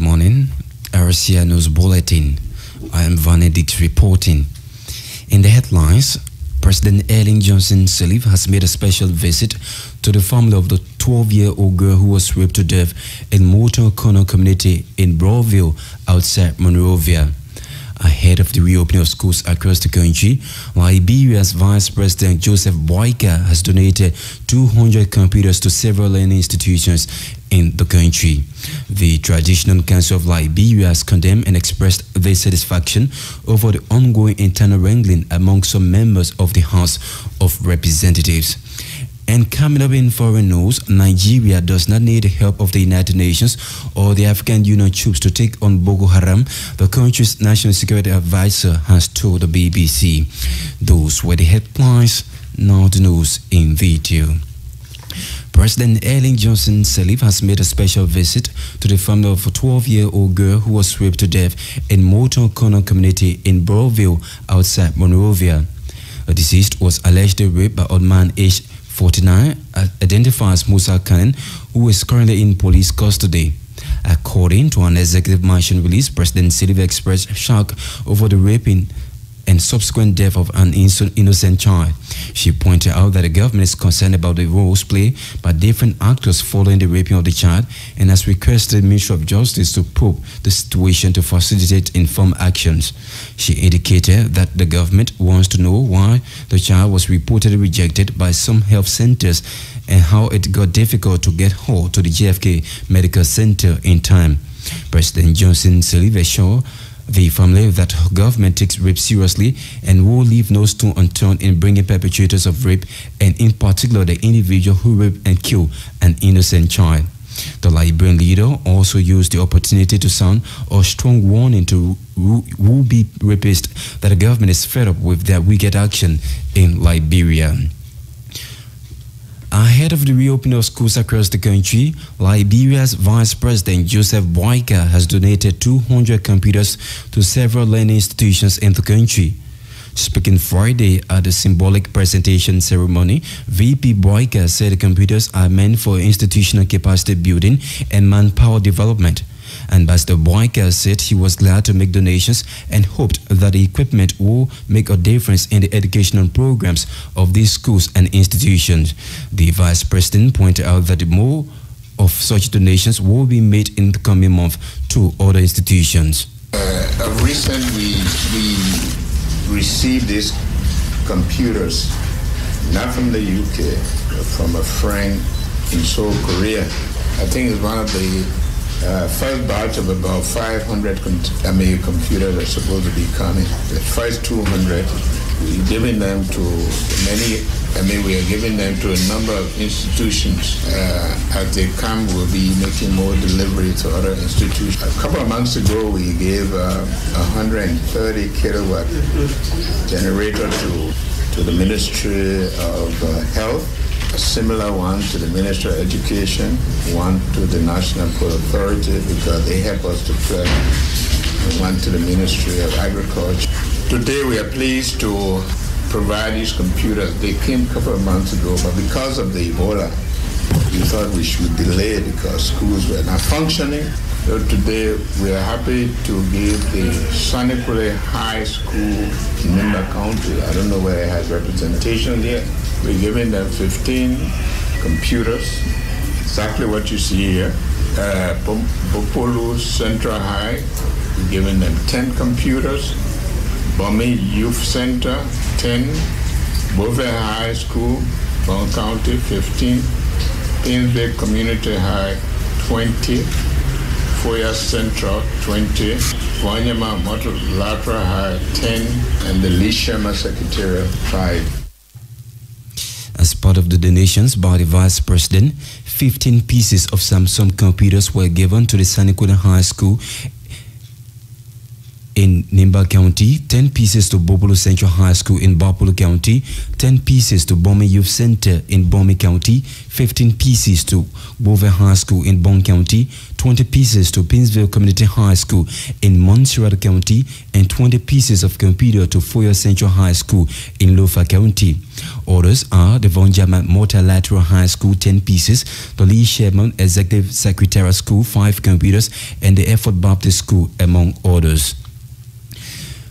Good morning, RCA News Bulletin. I am Varney Diggs reporting. In the headlines, President Ellen Johnson Sirleaf has made a special visit to the family of the 12-year-old girl who was raped to death in Motor Corner community in Monrovia, outside Monrovia. Ahead of the reopening of schools across the country, Liberia's Vice President Joseph Boyka has donated 200 computers to several learning institutions in the country. The Traditional Council of Liberia has condemned and expressed their satisfaction over the ongoing internal wrangling among some members of the House of Representatives. And coming up in foreign news, Nigeria does not need the help of the United Nations or the African Union troops to take on Boko Haram, the country's national security advisor has told the BBC. Those were the headlines, now the news in detail. President Ellen Johnson Sirleaf has made a special visit to the family of a 12-year-old girl who was raped to death in Motor Corner community in Monrovia, outside Monrovia. The deceased was allegedly raped by a man aged 49, identified as Musa Khan, who is currently in police custody. According to an executive mansion release, President Sirleaf expressed shock over the raping and subsequent death of an innocent child. She pointed out that the government is concerned about the roles played by different actors following the raping of the child and has requested the Ministry of Justice to probe the situation to facilitate informed actions. She indicated that the government wants to know why the child was reportedly rejected by some health centers and how it got difficult to get her to the JFK Medical Center in time. President Johnson Sirleaf assured the family that her government takes rape seriously and will leave no stone unturned in bringing perpetrators of rape, and in particular the individual who raped and killed an innocent child. The Liberian leader also used the opportunity to sound a strong warning to would-be rapists that the government is fed up with their wicked action in Liberia. Ahead of the reopening of schools across the country, Liberia's Vice President Joseph Boyka has donated 200 computers to several learning institutions in the country. Speaking Friday at the symbolic presentation ceremony, VP Boyka said the computers are meant for institutional capacity building and manpower development. Ambassador Boyka said he was glad to make donations and hoped that the equipment will make a difference in the educational programs of these schools and institutions. The Vice President pointed out that more of such donations will be made in the coming month to other institutions. Of recent, we received these computers, not from the UK, but from a friend in Seoul, Korea. I think it's one of the first batch of about 500 computers are supposed to be coming. The first 200, we're giving them to we are giving them to a number of institutions. As they come, we'll be making more delivery to other institutions. A couple of months ago, we gave a 130 kilowatt generator to the Ministry of Health, a similar one to the Ministry of Education, one to the National Port Authority because they help us to plan, and one to the Ministry of Agriculture. Today we are pleased to provide these computers. They came a couple of months ago, but because of the Ebola, we thought we should delay because schools were not functioning. So today we are happy to give the Sanipule High School in Nimba County, I don't know where it has representation yet, we're giving them 15 computers, exactly what you see here. Bopolu Central High, we're giving them 10 computers. Bomi Youth Center, 10. Bove High School, Bon County, 15. Pinsbeck Community High, 20. Foya Central, 20. Wanyama Motlatra High, 10. And the Lishama Secretariat, 5. As part of the donations by the Vice President, 15 pieces of Samsung computers were given to the Sanikula High School in Nimba County, 10 pieces to Bopolo Central High School in Bopolo County, 10 pieces to Bomi Youth Center in Bomi County, 15 pieces to Bove High School in Bon County, 20 pieces to Pinsville Community High School in Montserrat County, and 20 pieces of computer to Foyer Central High School in Lofa County. Orders are the Von Jaman Multilateral High School 10 pieces, the Lee Sherman Executive Secretariat School 5 computers, and the Effort Baptist School, among others.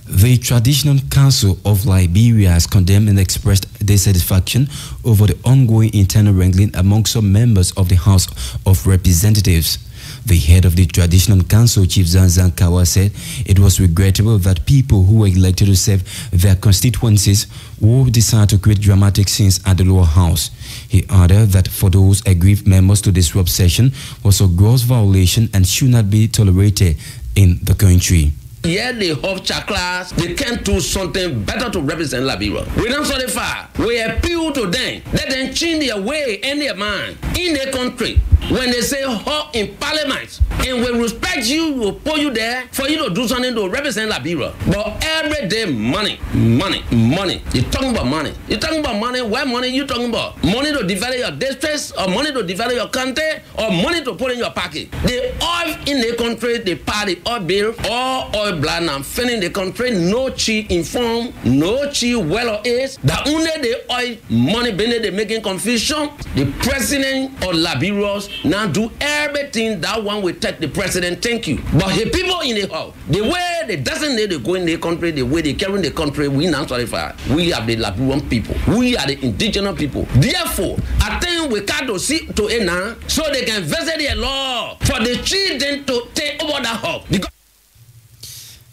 The Traditional Council of Liberia has condemned and expressed dissatisfaction over the ongoing internal wrangling among some members of the House of Representatives. The head of the Traditional Council, Chief Zanzan Kawa, said it was regrettable that people who were elected to serve their constituencies would decide to create dramatic scenes at the lower house. He added that for those aggrieved members to disrupt session was a gross violation and should not be tolerated in the country. Yeah, they have chakras. They can't do something better to represent Liberia. We don't so far. We appeal to them. Let them change their way and their mind in their country. When they say hot in parliament, and we respect you, we'll put you there for you to do something to represent Liberia. But every day, money. You're talking about money. You're talking about money. What money you talking about? Money to develop your districts, or money to develop your country, or money to put in your pocket. The oil in the country, they pay the oil bill, all oil blind and filling the country, no cheap inform, no cheap well or is. That only the oil money being they making confusion. The president of Liberia now do everything that one will take the president. Thank you. But the people in the house, the way they doesn't need to go in the country, the way they carry in the country, we not sorry. We are the Liberian people. We are the indigenous people. Therefore, I think we can't see to it now so they can visit their law for the children to take over that house.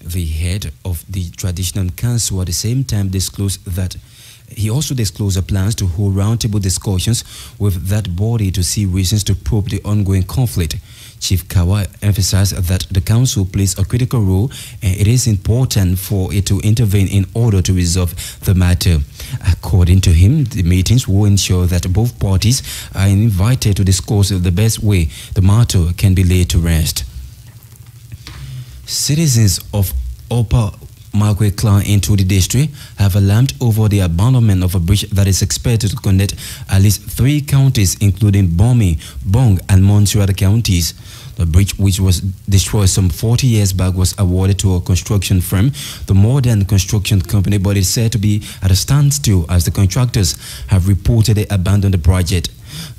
The head of the Traditional Council at the same time disclosed that he also disclosed plans to hold roundtable discussions with that body to see reasons to probe the ongoing conflict. Chief Kawa emphasized that the council plays a critical role and it is important for it to intervene in order to resolve the matter. According to him, the meetings will ensure that both parties are invited to discuss the best way the matter can be laid to rest. Citizens of Upper Marquette Clan into the district have alarmed over the abandonment of a bridge that is expected to connect at least 3 counties, including Bomi, Bong, and Montserrat counties. The bridge, which was destroyed some 40 years back, was awarded to a construction firm, the Modern Construction Company, but is said to be at a standstill as the contractors have reportedly abandoned the project.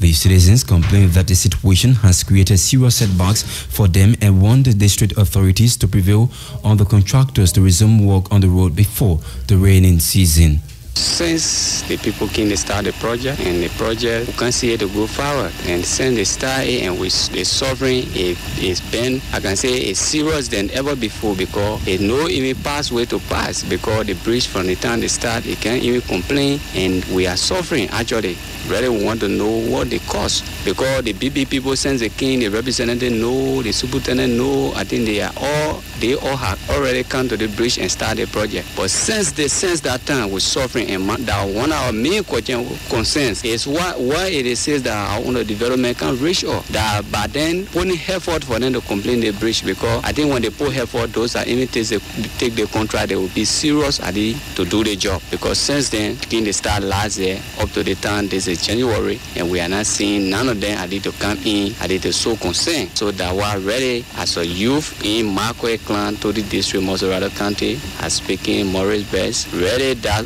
The citizens complain that the situation has created serious setbacks for them and want the district authorities to prevail on the contractors to resume work on the road before the rainy season. Since the people came to start the project, and the project we can't see it to go forward, and since they started and with the suffering, it's been, I can say, it's serious than ever before, because there's no even pathway to pass, because the bridge from the time they start, they can't even complain, and we are suffering actually. Really want to know what they cost, because the BB people, since they came, the representative know, the superintendent know, I think they all have already come to the bridge and started the project. But since that time, we're suffering. And that one of our main concerns is why it says that our own development can reach up. That by then putting effort for them to complete the bridge, because I think when they put effort, those that even take the contract, they will be serious at it to do the job. Because since then, they start last year up to the time this is January, and we are not seeing none of them to come in. They are so concerned. So that we're ready as a youth in Marquette Clan to the district, Montserrat County, as speaking Maurice Best, ready that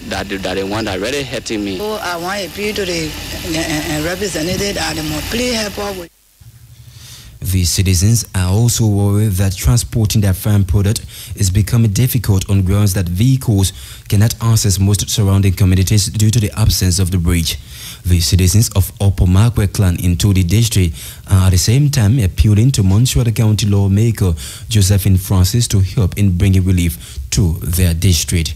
the one that really hurting me. So I want to appeal to the representative that they must please help us with. The citizens are also worried that transporting their farm product is becoming difficult on grounds that vehicles cannot access most surrounding communities due to the absence of the bridge. The citizens of Upper Marquette Clan into the district are at the same time appealing to Montserrat County lawmaker Josephine Francis to help in bringing relief to their district.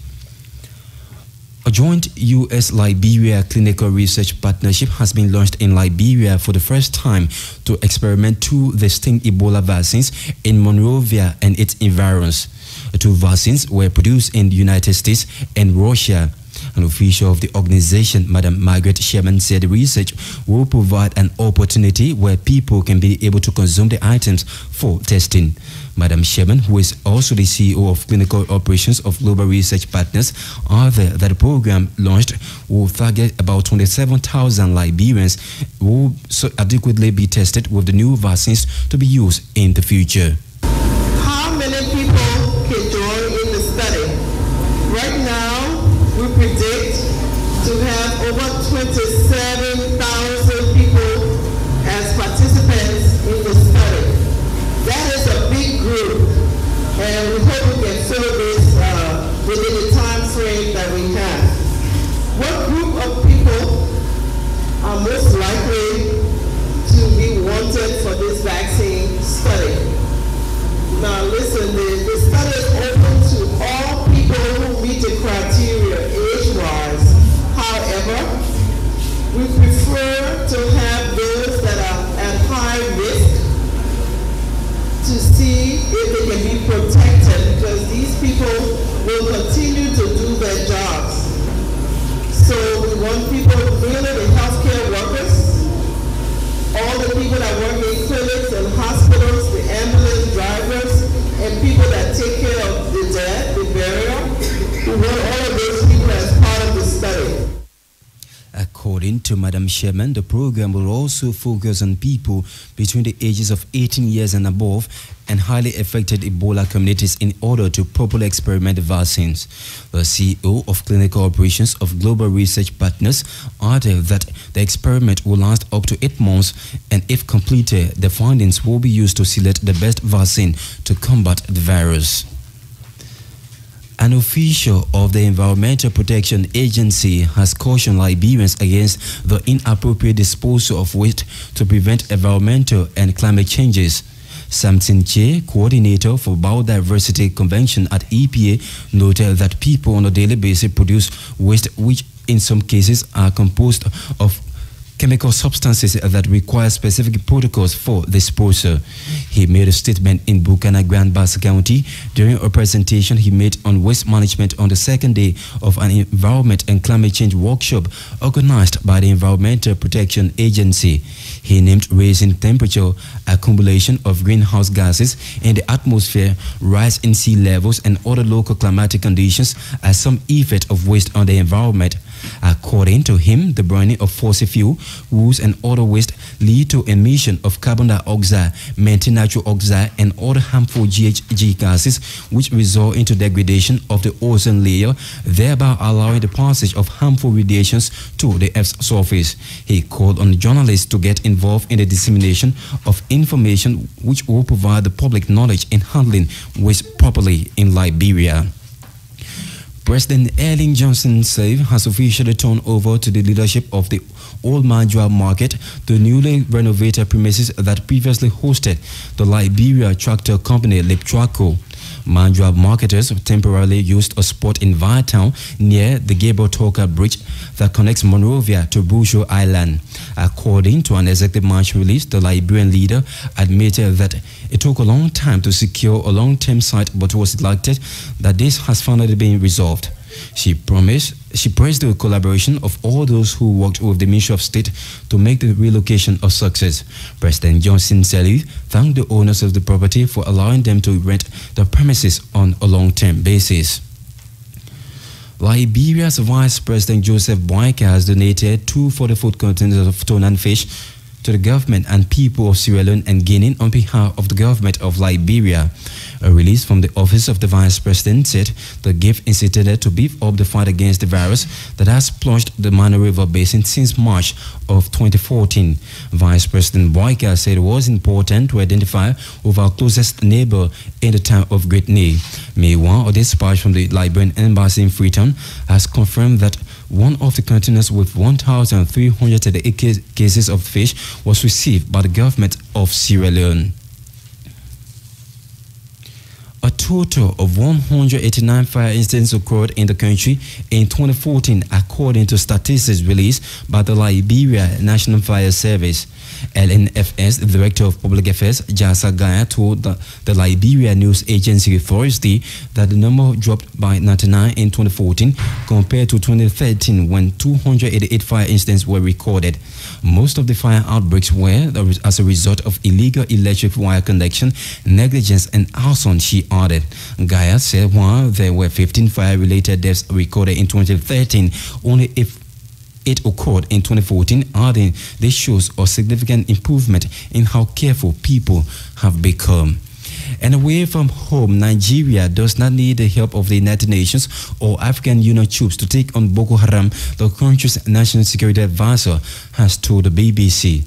A joint U.S.-Liberia clinical research partnership has been launched in Liberia for the first time to experiment 2 distinct Ebola vaccines in Monrovia and its environs. The 2 vaccines were produced in the United States and Russia. An official of the organization, Madam Margaret Sherman, said the research will provide an opportunity where people can be able to consume the items for testing. Madam Sherman, who is also the CEO of Clinical Operations of Global Research Partners, added that the program launched will target about 27,000 Liberians who will so adequately be tested with the new vaccines to be used in the future. How many people can join in the study? Right now, we predict to have over 27,000 people as participants in the study. That is a big group, and we hope we can fill this within the time frame that we have. What group of people are most likely to be wanted for this vaccine study? Now listen, the study is open to all people who meet the criteria age-wise. However, we prefer to have those that are at high risk to see if they can be protected, because these people will continue to do their jobs. So we want people, really the healthcare workers, all the people that work in clinics and hospitals, the ambulance drivers, and people that take care of the dead, the burial. We want all of those people as part of the study. According to Madam Sherman, the program will also focus on people between the ages of 18 years and above and highly affected Ebola communities in order to properly experiment the vaccines. The CEO of Clinical Operations of Global Research Partners added that the experiment will last up to 8 months, and if completed, the findings will be used to select the best vaccine to combat the virus. An official of the Environmental Protection Agency has cautioned Liberians against the inappropriate disposal of waste to prevent environmental and climate changes. Samson Che, coordinator for Biodiversity Convention at EPA, noted that people on a daily basis produce waste which in some cases are composed of chemical substances that require specific protocols for disposal. He made a statement in Bukana, Grand Bassa County during a presentation he made on waste management on the second day of an environment and climate change workshop organized by the Environmental Protection Agency. He named raising temperature, accumulation of greenhouse gases in the atmosphere, rise in sea levels, and other local climatic conditions as some effect of waste on the environment. According to him, the burning of fossil fuel, wood, and other waste lead to emission of carbon dioxide, methyl nitric oxide, and other harmful GHG gases, which result into degradation of the ozone layer, thereby allowing the passage of harmful radiations to the Earth's surface. He called on journalists to get involved in the dissemination of information which will provide the public knowledge in handling waste properly in Liberia. President Ellen Johnson Sirleaf has officially turned over to the leadership of the Old Manjua Market the newly renovated premises that previously hosted the Liberia Tractor Company, Liptraco. Manjua marketers temporarily used a spot in Vartown near the Gabriel Toka Bridge that connects Monrovia to Bujo Island. According to an executive march release, the Liberian leader admitted that it took a long time to secure a long-term site, but was delighted that this has finally been resolved. She praised the collaboration of all those who worked with the Ministry of State to make the relocation a success. President Johnson Sirleaf thanked the owners of the property for allowing them to rent the premises on a long-term basis. Liberia's Vice President Joseph Boyka has donated 2 40-foot containers of tuna and fish to the government and people of Sierra Leone and Guinea on behalf of the government of Liberia. A release from the office of the Vice President said the gift is intended to beef up the fight against the virus that has plunged the Mano River Basin since March of 2014. Vice President Boyka said it was important to identify with our closest neighbor in the time of great need. Meanwhile, a dispatch from the Liberian Embassy in Freetown has confirmed that one of the containers with 1,338 cases of fish was received by the government of Sierra Leone. A total of 189 fire incidents occurred in the country in 2014, according to statistics released by the Liberia National Fire Service. LNFS, the Director of Public Affairs, Jasa Gaya, told the Liberia News Agency Thursday that the number dropped by 99 in 2014 compared to 2013 when 288 fire incidents were recorded. Most of the fire outbreaks were as a result of illegal electric wire connection, negligence and arson, she added. Gaya said while there were 15 fire-related deaths recorded in 2013, only if it occurred in 2014, adding this shows a significant improvement in how careful people have become. And away from home, Nigeria does not need the help of the United Nations or African Union troops to take on Boko Haram, the country's national security advisor has told the BBC.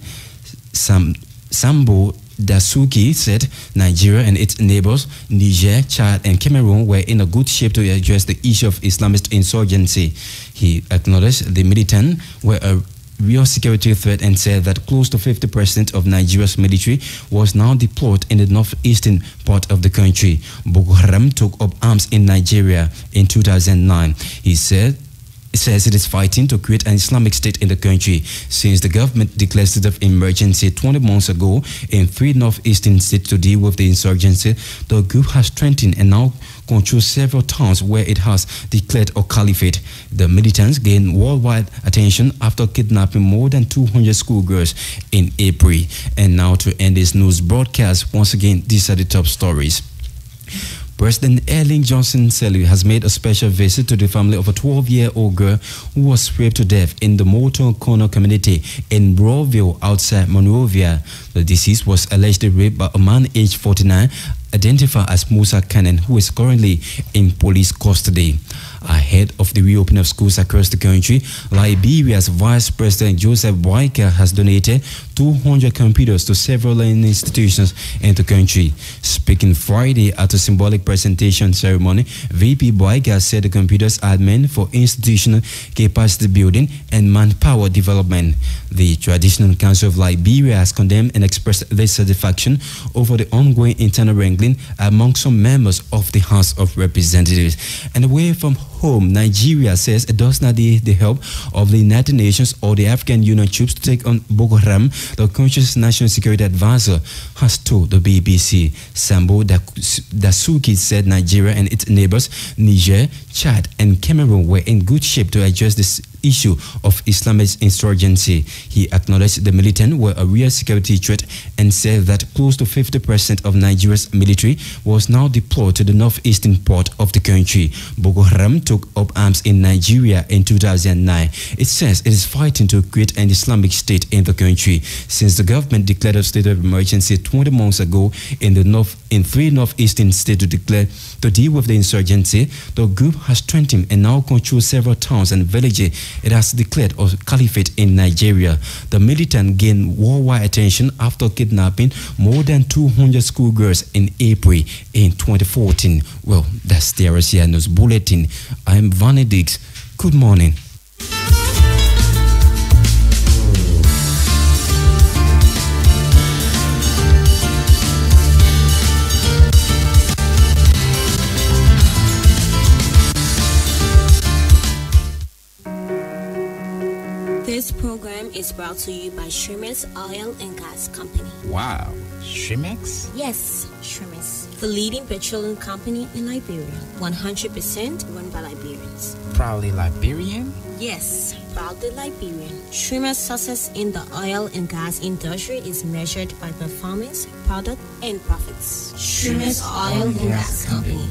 Sambo Dasuki said Nigeria and its neighbors, Niger, Chad and Cameroon, were in a good shape to address the issue of Islamist insurgency. He acknowledged the militant were a real security threat and said that close to 50% of Nigeria's military was now deployed in the northeastern part of the country. Boko Haram took up arms in Nigeria in 2009. He says it is fighting to create an Islamic State in the country. Since the government declared state of emergency 20 months ago in 3 northeastern states to deal with the insurgency, the group has strengthened and now controls several towns where it has declared a caliphate. The militants gained worldwide attention after kidnapping more than 200 schoolgirls in April. And now to end this news broadcast, once again, these are the top stories. President Ellen Johnson Sirleaf has made a special visit to the family of a 12-year-old girl who was raped to death in the Motor Corner community in Monrovia outside Monrovia. The deceased was allegedly raped by a man aged 49, identified as Musa Cannon, who is currently in police custody. Ahead of the reopening of schools across the country, Liberia's Vice President Joseph Boyka has donated 200 computers to several learning institutions in the country. Speaking Friday at a symbolic presentation ceremony, VP Boyka said the computers are meant for institutional capacity building and manpower development. The Traditional Council of Liberia has condemned and expressed their satisfaction over the ongoing internal wrangling among some members of the House of Representatives. And away from home, Nigeria says it does not need the help of the United Nations or the African Union troops to take on Boko Haram, the country's national security advisor has told the BBC. Sambo Dasuki said Nigeria and its neighbors, Niger, Chad and Cameroon, were in good shape to address this issue of Islamist insurgency. He acknowledged the militant were a real security threat and said that close to 50% of Nigeria's military was now deployed to the northeastern part of the country. Boko Haram took up arms in Nigeria in 2009. It says it is fighting to create an Islamic State in the country. Since the government declared a state of emergency 20 months ago in 3 northeastern states to deal with the insurgency, the group has strengthened and now controls several towns and villages. It has declared a caliphate in Nigeria. The militant gained worldwide attention after kidnapping more than 200 schoolgirls in April in 2014. Well, that's the RCI News Bulletin. I am Varney Diggs. Good morning. This program is brought to you by Shrimex Oil and Gas Company. Wow, Shrimex? Yes, Shrimex, the leading petroleum company in Liberia. 100% run by Liberians. Proudly Liberian? Yes, proudly Liberian. Shrimex success in the oil and gas industry is measured by performance, product, and profits. Shrimex Oil and Gas Company.